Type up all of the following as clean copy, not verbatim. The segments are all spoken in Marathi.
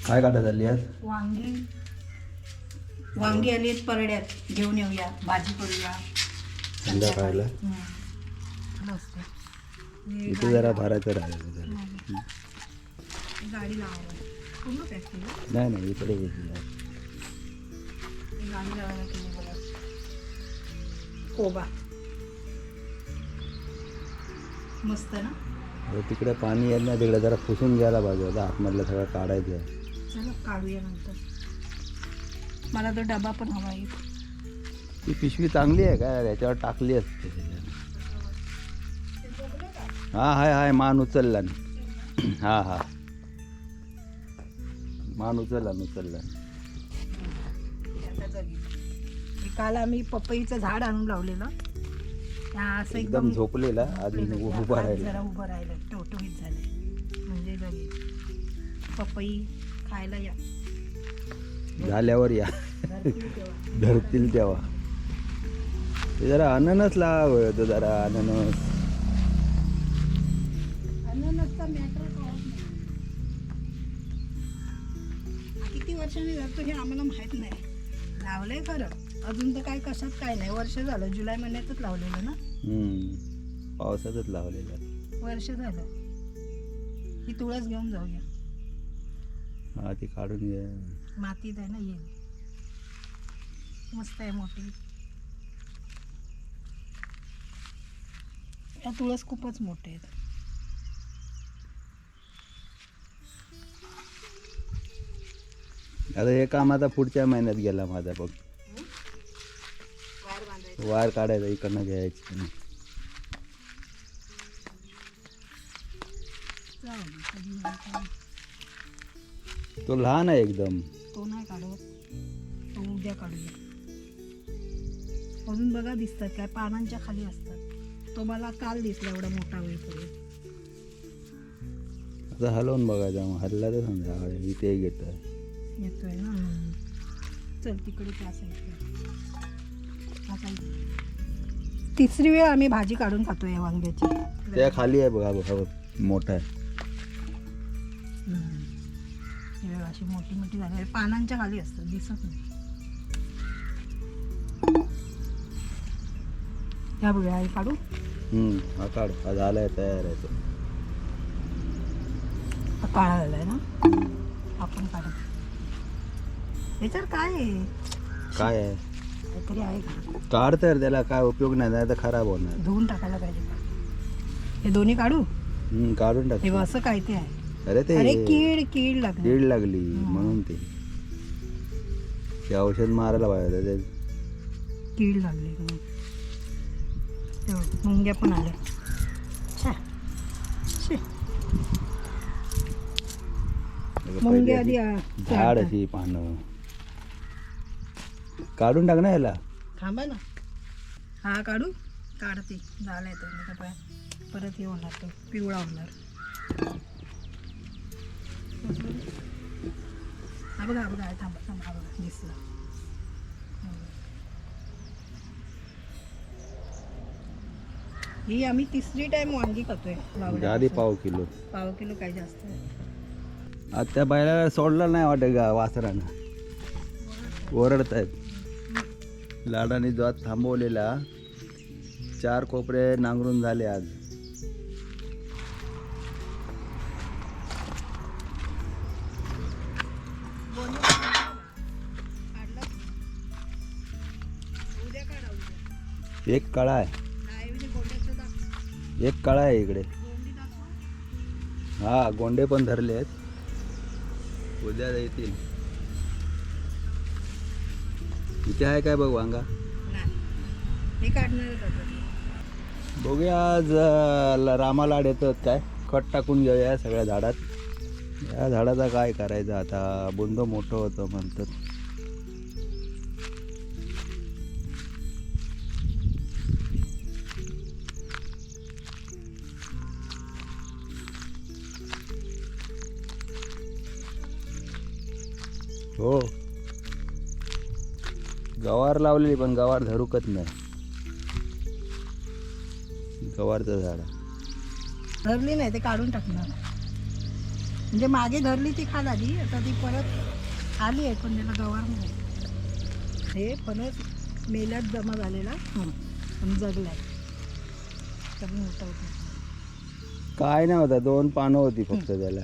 काय काढत आली आज? वांगी आली आहेत परड्यात, घेऊन येऊया, भाजी करूया संध्याकाळला. मस्त. इथे जरा भरायचं राहिलं झालं. गाडी लावायला पूर्ण पॅक केली. नाही नाही इकडे घेतली. गाडी लावायला केली बघा. कोबा मस्त ना. तिकडे पाणी येत नाही, तिकडे जरा पुसून घ्यायला पाहिजे होता. आतमधलं सगळं काढायचं आहे. चला काढूया नंतर. मला तो डबा पण हवा आहे. ती पिशवी चांगली आहे का? याच्यावर टाकली असते. हा हाय हाय, मान उचलला. हा हा, मान उचलला. काल आम्ही पपईचं झाड आणून लावलेलं. असं एकदम झोपलेला, आधी उभा राहिला. जरा उभं राहिलं, टवटवीत झाले. म्हणजे जरी पपई खायला या, झाल्यावर या, धरतील तेव्हा. ते जरा अननस लावा होतं, जरा अननस. अननसचा मॅटर कळत नाही. किती वर्षांनी धरतो हे आम्हाला माहित नाही. लावलंय खरं, अजून तर काय कशात काय नाही. वर्ष झालं, जुलै महिन्यातच लावलेलं ना. पावसातच लावलेलं. वर्ष झालं. ही तुळस घेऊन जाऊया. हा ती काढून घ्या. मातीत आहे ना, येईल. मस्त आहे, मोठी. या तुळस खूपच मोठे आहेत. आता हे काम आता पुढच्या महिन्यात गेला माझा बघ. वार काढायचा, इकडनं घ्यायचं. तो लहान आहे एकदम. तो नाही काढत, तो उद्या काढूया. अजून बघा दिसतात काय, पानांच्या खाली असतात. तो मला काल दिसला एवढा मोठा होईपर्यंत. आता हलवून बघायचा, मग हल्ला तर समजा इथे येतोय ना. चल तिकडे त्या साईडला. तिसरी वेळ आम्ही भाजी काढून खातोय वांग्याची. त्या खाली आहे बघा, बघा मोठा आहे. अशी मोठी मोठी झाली, पानांच्या खाली असतात, दिसत नाही. ह्या बघा, हे काढू. हा काढ, हा झालाय, तयार आहे तो. काळा झालाय ना. आपण काढू. याच्यावर काय आहे? काय आहे? काहीतरी आहे का? काढ, तर त्याला काय उपयोग नाही तर खराब होणार. धुवून टाकायला पाहिजे का? हे दोन्ही काढू. काढून टाक. हे असं काय ते आहे? अरे ते कीड लागली. कीड लागली म्हणून ते औषध मारायला पाहिजे. ते कीड लागली. मुंग्या पण आल्या. मुंग्या आधी झाड अशी पानं काढून टाक ना याला. थांबा ना. हा काढू. काढते. झालाय तो. परत हे होणार, तो पिवळा होणार. हा बघा, हा बघा, थांबा बघा, दिसला. ही आम्ही तिसरी टाइम वांगी खातोय. आधी पाव किलो काय जास्त आहे. आता त्या बैलाला सोडला नाही वाटत का वासरानं. ओरडत आहेत. लाडाने जो थांबवलेला 4 कोपरे नांगरून झाले आज. एक कळा आहे, एक कळा आहे इकडे. हा, गोंडे पण धरले आहेत. उद्या येतील. इथे आहे काय बघ वांगा. बघूया आज रामालाड येतात काय. खत टाकून घेऊया सगळ्या झाडात. या झाडाचा काय करायचं आता, बुंद मोठं होतं म्हणतात. हो, गवार लावलेली पण गवार धरूकत नाही. गवारचं झाड धरली नाही ते काढून टाकणार. म्हणजे मागे धरली ती खाल आली, आता ती परत आली आहे, पण त्याला गवार नाही. हे फणस मेल्यात जमा झालेला पण जगलाय, तर मोठा होता. काय नाही होता, 2 पानं होती फक्त त्याला.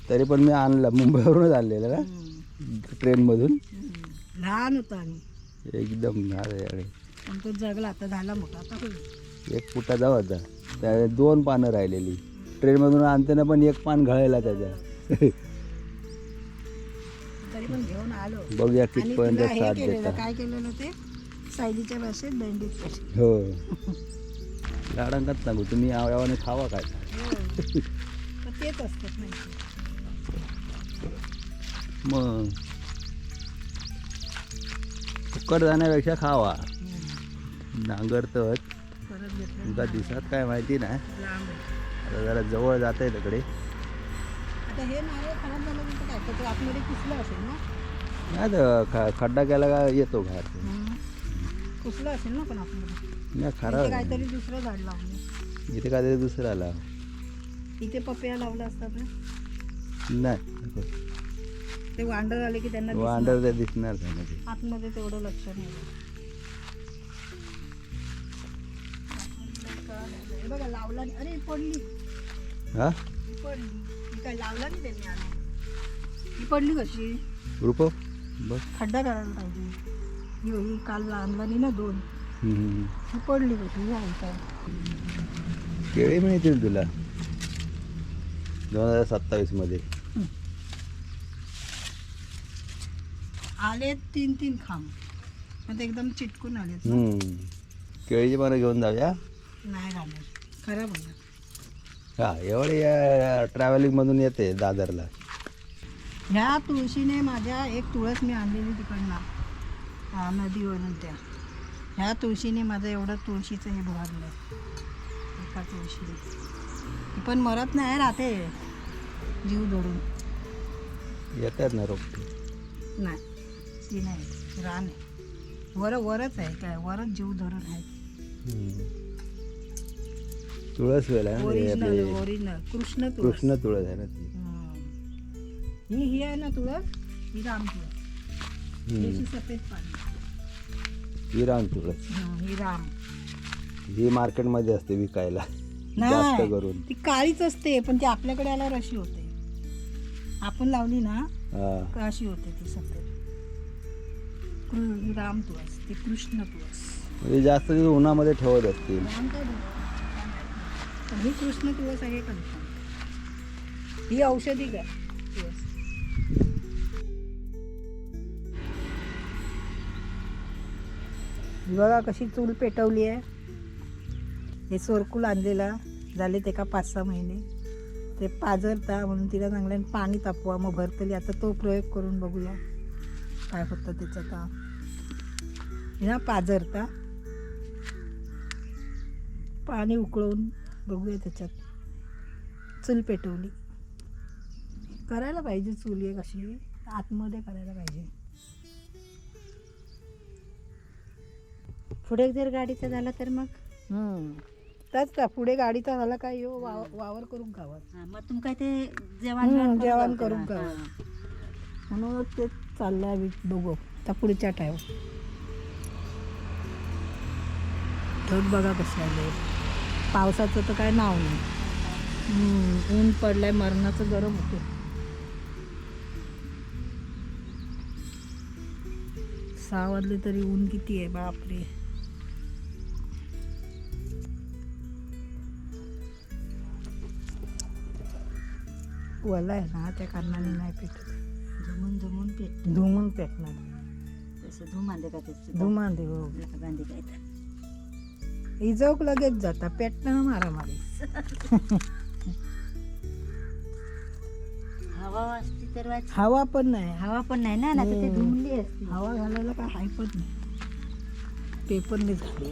तरी पण मी आणला, मुंबईवरूनच आणलेलं ना ट्रेनमधून. लहान होता आणि एकदम अरे पण तो जगला, आता झाला मोठा, आता होईल. 1 फुटाचा होता, त्या 2 पानं राहिलेली. ट्रेनमधून आणताना पण 1 पान घळायला त्याचा. तरी पण घेऊन आलो. बघूया आणि कितपर्यंत तुला हे साथ केलेलं, देतात. काय केलेलं ते सायलीच्या भाषेत दंडीत. हो, लाडांकाच सांगू तुम्ही यावाने खावा काय. तर तेच असतात नाही. मग फुकट जाण्यापेक्षा खावा. नांगरतच परत घेतलं तुमचा दिसत काय माहिती नाही. लांब आहे. आता जरा जवळ जात आहे तिकडे. आता हे नारळ खराब झालं तर काय करतो, आतमध्ये कुसलं असेल ना. नाही तर खड्डा केला का येतो बाहेर. कुसलं असेल ना पण आतमध्ये. नाही इथे खरं काहीतरी दुसरं झाड लावलं. इथे काहीतरी दुसरं आला. इथे पपया लावला असतात ना, नाही नको. ते वांडर आले की त्यांना दिसणार. वांडर ते दिसणार नाही मध्ये. आतमध्ये तेवढं लक्ष नाही. हे बघा लावला नाही. अरे पडली हा पडली. ही काय लावला नाही त्यांनी आणून. ही पडली कशी. रूप बस. खड्डा करायला पाहिजे. ही काल आणला नाही ना 2. ही पडली कशी. ही आहे काय. केळी मिळतील तुला 2027 मध्ये. आले 3 खांब, पण ते एकदम चिटकून आले. केळीची पानं घेऊन जाऊया. नाही घालणार, खराब होणार. हा एवढे ट्रॅव्हलिंगमधून येते दादरला. ह्या तुळशीने माझ्या एक तुळस मी आणलेली तिकडनं नदीवरून, ह्या तुळशीने माझं एवढं तुळशीचं हे भरलं एका तुळशीने. ती पण मरत नाही, राहते जीव धरून. येतात ना रोपटे. नाही ती नाही, रान आहे. वरच आहे काय, वरच जीव धरून आहे. तुळस वेल आहे ओरिजिनल ना, ओरिजिनल कृष्ण तुळस. कृष्ण तुळस आहे ना ती. ही आहे ना तुळस, ही राम तुळस. ही सफेद पाणी. ही रान तुळस. ही राम. ही मार्केटमध्ये असते विकायला जास्त नाही करून. ती काळीच असते, पण ती आपल्याकडे आल्यावर अशी होते. आपण लावली ना हा का अशी होते ती सफेद. ही राम तुळस, ती कृष्ण तुळस. म्हणजे जास्त दिवस उन्हामध्ये ठेवत असतील. राम काय पण ही कृष्ण तुळस आहे का. ही औषधी काय तुळस. बघा कशी चूल पेटवली आहे. हे सोरकूल आणलेला झाले ते का 5-6 महिने. ते पाजरता म्हणून तिला चांगल्याने पाणी तापवा, मग भरतली. आता तो प्रयोग करून बघूया काय होतं त्याचं. का ह्या पाजरता पाणी उकळून बघूया त्याच्यात. चूल पेटवली. करायला पाहिजे चूल एक अशी आतमध्ये करायला पाहिजे. पुढे जर गाडीचा झाला तर मग त्याच का पुढे गाडीचा झाला काय येऊ वावर करून गावात. मग तुम काय ते जेवण जेवण करून गावात. म्हणून ते चाललंय बघू त्या पुढच्या टाईम. ढग बघा कसं आले. पावसाचं तर काय नाव नाही. ऊन पडलंय, मरणाचं गरम होते. 6 वाजले तरी ऊन किती आहे बापरे. वला आहे ना, त्या कारणाने नाही पेटत. धुमून पेट धुमून पेटणार. तसं धुमांदे का ते धुमांदे हो. गांधी काय तर इजोक लगेच जाता पेटणं मारामारी. हवा असती तर वाच. हवा पण नाही. हवा पण नाही ना, नाही तर ते धुमली असती. हवा घालायला काय हाय पण नाही. पेपरने झाली.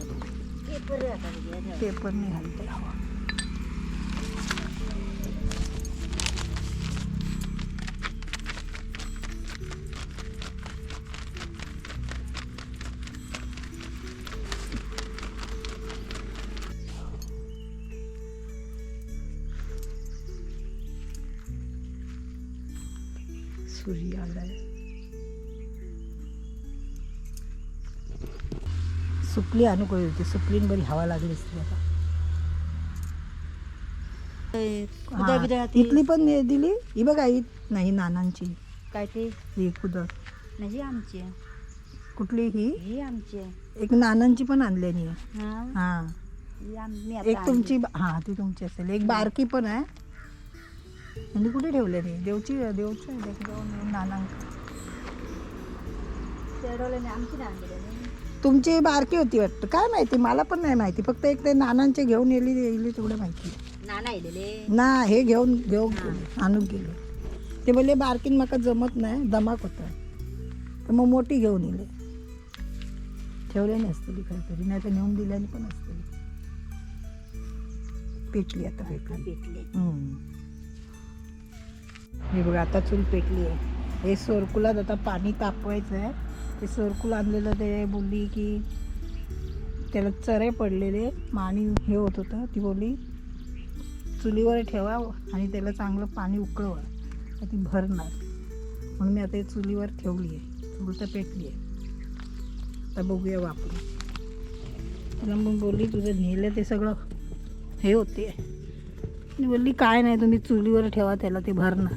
पेपरने घालते हवा. सूर्य आलाय. सुकली अनुकूल होती, सुकलीन बरी हवा लागली असती आता. कुदा हा, बिदा ती इथली पण दिली ही बघा, ही नाही नानांची, काय ते ही कुदळ नाही आमची आहे. कुठली ही, ही आमची आहे. एक नानांची पण आणलेली आहे. हा हा, ही मी आता एक तुमची, हा ती तुमची असेल. एक बारकी पण आहे. आणि कुठे ठेवले नाही, देवची नानांक. चढवलं नाही, आमची नाही आणलेली नाही. तुमची बारकी होती वाटतं, काय माहिती, मला पण नाही माहिती. फक्त एक ते नानांचे घेऊन येली तेवढं माहिती. नाना आलेले ना हे घेऊन आणून गेले. ते बोलले बारकीन माका जमत नाही, दमाक होता, तर मग मोठी घेऊन येले. ठेवल्याने असतली काहीतरी, नाही तर नेऊन दिल्याने पण असतली. पेटली आता, पेटली. भेटले. हे बघा आता चूल पेटली आहे. हे सोरकुलात आता पाणी तापवायचं आहे. ते सोरकुल आणलेलं, ते बोलली की त्याला चरे पडलेले, पाणी हे होत होतं. ती बोलली चुलीवर ठेवा आणि त्याला चांगलं पाणी उकळवा, तर ती भरणार. म्हणून मी आता हे चुलीवर ठेवली आहे. चूल तर पेटली आहे, आता बघूया वापरून. तिला मग बोलली तुझं नेलं ते सगळं हे होते. मी बोलली काय नाही, तुम्ही चुलीवर ठेवा, त्याला ते भरणार.